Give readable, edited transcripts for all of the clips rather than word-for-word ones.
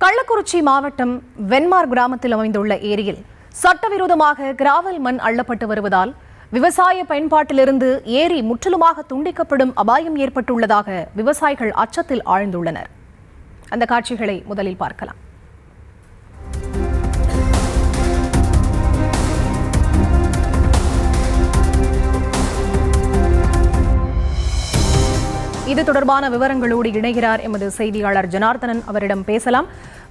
கள்ளக்குறிச்சி மாவட்டம் வெண்மார் கிராமத்தில் அமைந்துள்ள ஏரியில் சட்டவிரோதமாக கிராவல் மண் அள்ளப்பட்டு வருவதால் விவசாய பயன்பாட்டிலிருந்து ஏரி முற்றிலுமாக துண்டிக்கப்படும் அபாயம் ஏற்பட்டுள்ளதாக விவசாயிகள் அச்சத்தில் ஆழ்ந்துள்ளனர். அந்த காட்சிகளை முதலில் பார்க்கலாம். இது தொடர்பான விவரங்களோடு இணைகிறார் எமது செய்தியாளர் ஜனார்த்தனன். அவரிடம் பேசலாம்.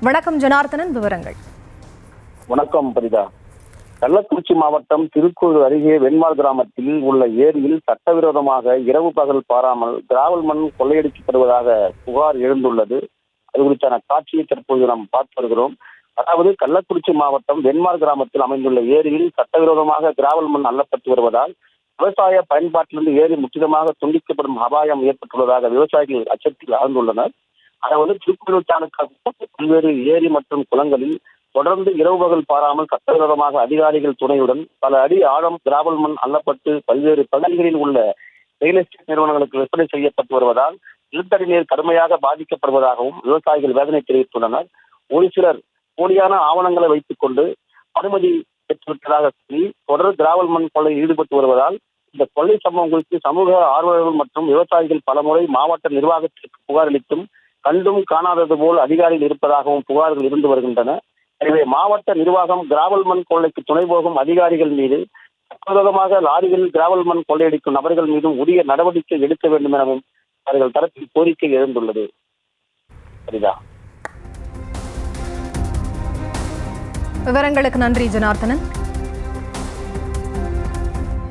வணக்கம் ஜனார்த்தனன், விவரங்கள். வணக்கம் பரிதா. கள்ளக்குறிச்சி மாவட்டம் திருக்கூர் அருகே வெண்மார் கிராமத்தில் உள்ள ஏரியில் சட்டவிரோதமாக இரவு பகல் பாராமல் கிராவல் மண் கொள்ளையடிக்கப்படுவதாக புகார் எழுந்துள்ளது. அது குறித்தான காட்சியை தற்போது நாம் பார்த்து வருகிறோம். அதாவது கள்ளக்குறிச்சி மாவட்டம் வெண்மார் கிராமத்தில் அமைந்துள்ள ஏரியில் சட்டவிரோதமாக கிராவல் மண் அள்ளப்பட்டு வருவதால் விவசாய பயன்பாட்டிலிருந்து ஏரி முற்றிலுமாக துண்டிக்கப்படும் அபாயம் ஏற்பட்டுள்ளதாக விவசாயிகள் அச்சத்தில் ஆழ்ந்துள்ளனர். அதாவது திருக்குறள் தாலுகாவில் பல்வேறு ஏரி மற்றும் குளங்களில் தொடர்ந்து இரவு பகல் பாராமல் சட்டவிரோதமாக அதிகாரிகள் துணையுடன் பல அடி ஆழம் கிராவல் மண் அள்ளப்பட்டு பல்வேறு பகுதிகளில் உள்ள ரியல் எஸ்டேட் நிறுவனங்களுக்கு விற்பனை செய்யப்பட்டு வருவதால் நிலத்தடி நீர் கடுமையாக பாதிக்கப்படுவதாகவும் விவசாயிகள் வேதனை தெரிவித்துள்ளனர். ஒரு சிலர் போலியான ஆவணங்களை வைத்துக் கொண்டு அனுமதி பெற்றுவிட்டதாக கூறி தொடர் கிராவல் மண் கொள்ளையில் ஈடுபட்டு வருவதால் இந்த கொள்ளை சம்பவம் குறித்து சமூக ஆர்வலர்கள் மற்றும் விவசாயிகள் பலமுறை மாவட்ட நிர்வாகத்திற்கு புகார் அளித்தும் கண்டும் காணாதது போல் அதிகாரிகள் இருப்பதாகவும் புகார்கள் இருந்து வருகின்றன. எனவே மாவட்ட நிர்வாகம் கிராவல் மண் கொள்ளைக்கு துணை போகும் அதிகாரிகள் மீது சட்டவிரோதமாக லாரிகளில் கிராவல் மண் கொள்ளையடிக்கும் நபர்கள் மீதும் உரிய நடவடிக்கை எடுக்க வேண்டும் எனவும் அவர்கள் தரப்பில் கோரிக்கை எழுந்துள்ளது. சரிதா. விவரங்களுக்கு நன்றி ஜனார்த்தனன்.